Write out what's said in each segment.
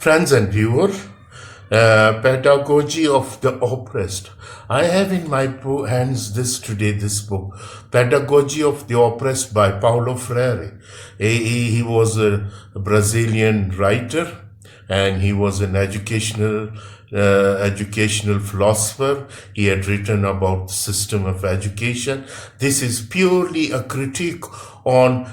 Friends and viewer, Pedagogy of the Oppressed. I have in my hands this book, Pedagogy of the Oppressed by Paulo Freire. He was a Brazilian writer and he was an educational philosopher. He had written about the system of education. This is purely a critique on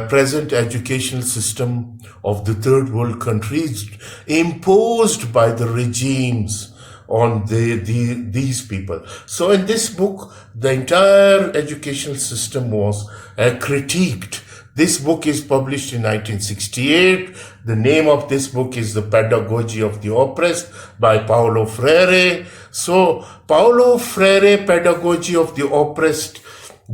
present educational system of the third world countries imposed by the regimes on these people. So in this book, the entire educational system was critiqued. This book is published in 1968. The name of this book is The Pedagogy of the Oppressed by Paulo Freire. So Paulo Freire, Pedagogy of the Oppressed,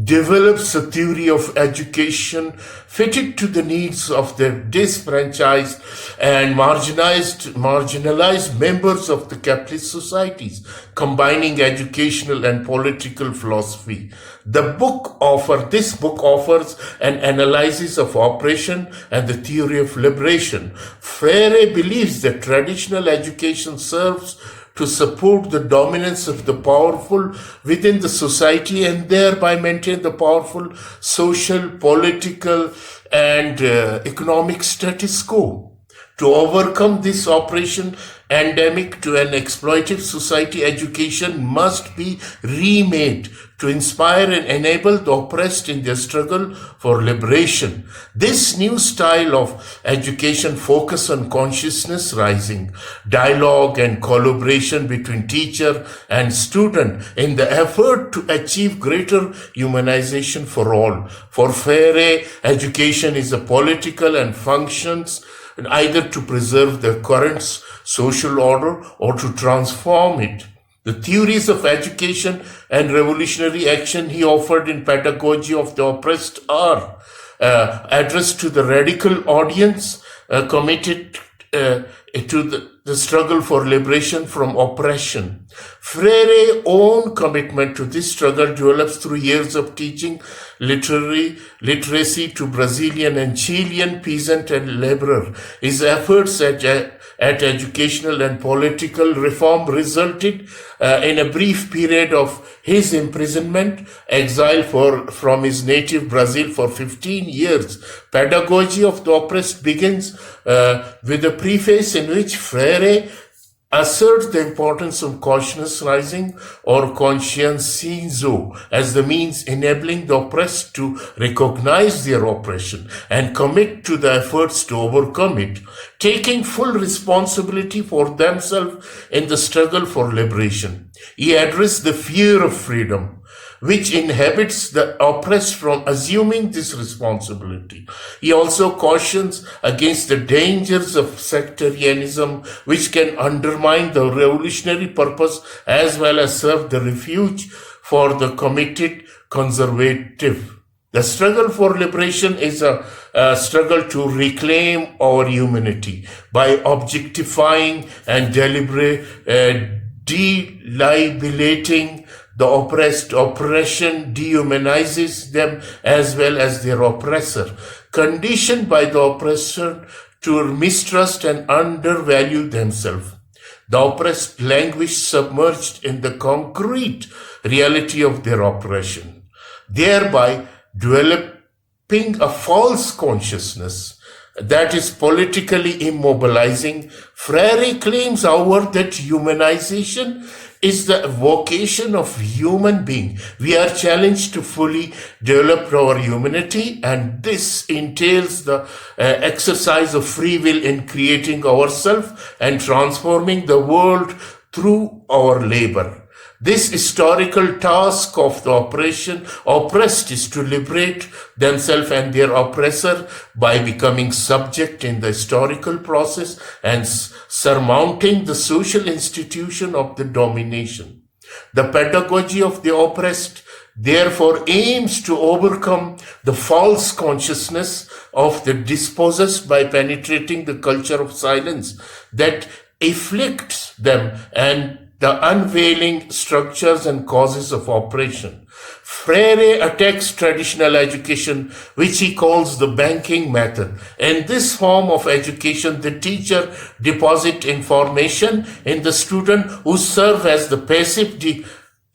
develops a theory of education fitted to the needs of the disfranchised and marginalized members of the capitalist societies, combining educational and political philosophy. This book offers an analysis of oppression and the theory of liberation. Freire believes that traditional education serves to support the dominance of the powerful within the society and thereby maintain the powerful social, political, and economic status quo. To overcome this oppression endemic to an exploitative society, education must be remade to inspire and enable the oppressed in their struggle for liberation. This new style of education focuses on consciousness raising, dialogue and collaboration between teacher and student in the effort to achieve greater humanization for all. For Freire, education is a political and functions either to preserve the current social order or to transform it. The theories of education and revolutionary action he offered in Pedagogy of the Oppressed are addressed to the radical audience committed to the struggle for liberation from oppression. Freire's own commitment to this struggle develops through years of teaching literacy to Brazilian and Chilean peasant and laborer. His efforts at educational and political reform resulted in a brief period of his imprisonment, exile from his native Brazil for 15 years. Pedagogy of the Oppressed begins with a preface in which Freire asserts the importance of consciousness rising or conscienzo as the means enabling the oppressed to recognize their oppression and commit to the efforts to overcome it, taking full responsibility for themselves in the struggle for liberation. He addressed the fear of freedom, which inhibits the oppressed from assuming this responsibility. He also cautions against the dangers of sectarianism, which can undermine the revolutionary purpose as well as serve the refuge for the committed conservative. The struggle for liberation is a struggle to reclaim our humanity by objectifying and deliberating the oppressed. Oppression dehumanizes them as well as their oppressor, conditioned by the oppressor to mistrust and undervalue themselves. The oppressed languish submerged in the concrete reality of their oppression, thereby developing a false consciousness that is politically immobilizing. Freire claims, however, that humanization is the vocation of human being. We are challenged to fully develop our humanity, and this entails the exercise of free will in creating ourselves and transforming the world through our labor. This historical task of the oppressed is to liberate themselves and their oppressor by becoming subject in the historical process and surmounting the social institution of the domination. The pedagogy of the oppressed therefore aims to overcome the false consciousness of the dispossessed by penetrating the culture of silence that afflicts them and the unveiling structures and causes of oppression. Freire attacks traditional education, which he calls the banking method. In this form of education, the teacher deposits information in the student who serve as the passive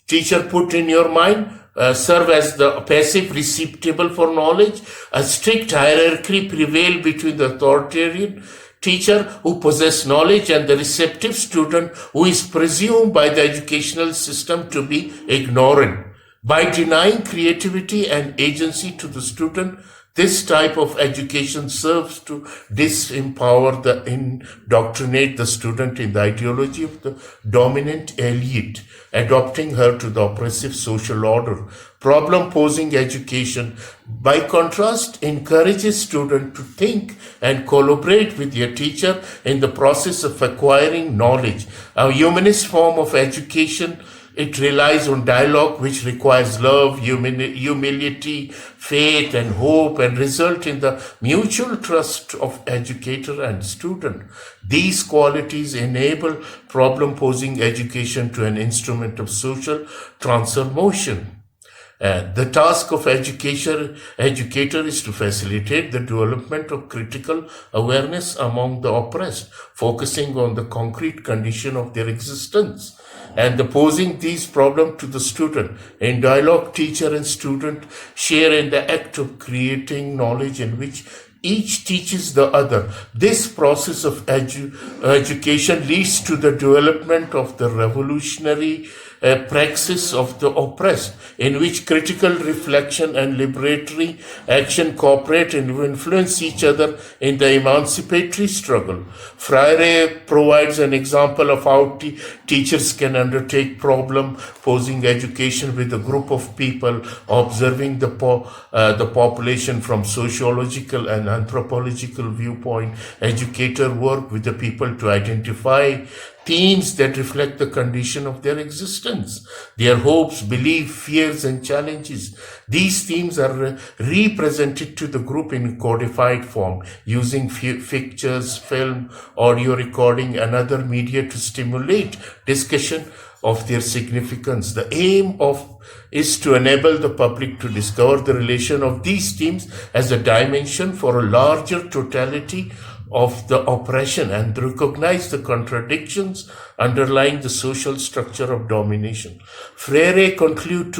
teacher put in your mind, serve as the passive receptacle for knowledge. A strict hierarchy prevails between the authoritarian teacher who possess knowledge and the receptive student who is presumed by the educational system to be ignorant. By denying creativity and agency to the student, this type of education serves to disempower indoctrinate the student in the ideology of the dominant elite, adopting her to the oppressive social order. Problem-posing education, by contrast, encourages students to think and collaborate with their teacher in the process of acquiring knowledge. A humanist form of education, it relies on dialogue which requires love, humility, faith, and hope, and result in the mutual trust of educator and student. These qualities enable problem-posing education to an instrument of social transformation. The task of educator is to facilitate the development of critical awareness among the oppressed, focusing on the concrete condition of their existence and the posing these problems to the student. In dialogue, teacher and student share in the act of creating knowledge in which each teaches the other. This process of education leads to the development of the revolutionary praxis of the oppressed, in which critical reflection and liberatory action cooperate and influence each other in the emancipatory struggle. Freire provides an example of how teachers can undertake problem-posing education with a group of people, observing the population from sociological and anthropological viewpoint. Educators work with the people to identify themes that reflect the condition of their existence, their hopes, beliefs, fears, and challenges. These themes are represented to the group in codified form, using pictures, film, audio recording, and other media to stimulate discussion of their significance. The aim is to enable the public to discover the relation of these themes as a dimension for a larger totality of the oppression and recognize the contradictions underlying the social structure of domination. Freire concludes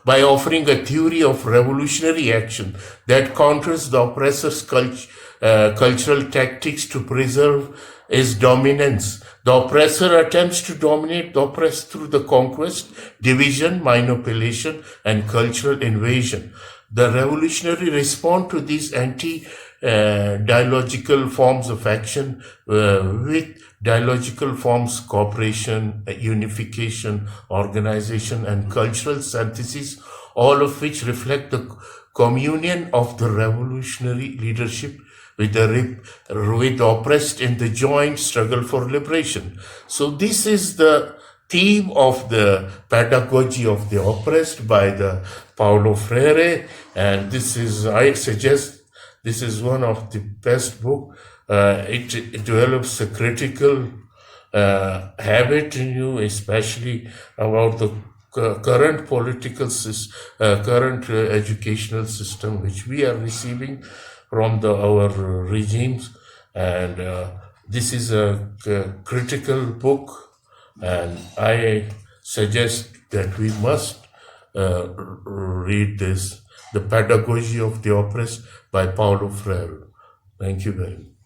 by offering a theory of revolutionary action that counters the oppressor's cultural tactics to preserve his dominance. The oppressor attempts to dominate the oppressed through the conquest, division, manipulation, and cultural invasion. The revolutionary respond to these dialogical forms of action with dialogical forms, cooperation, unification, organization, and cultural synthesis, all of which reflect the communion of the revolutionary leadership with the oppressed in the joint struggle for liberation. So this is the theme of the Pedagogy of the Oppressed by the Paulo Freire, and I suggest this is one of the best books. It develops a critical habit in you, especially about the current current educational system which we are receiving from our regimes. And this is a critical book, and I suggest that we must read this, The Pedagogy of the Oppressed by Paulo Freire. Thank you very much.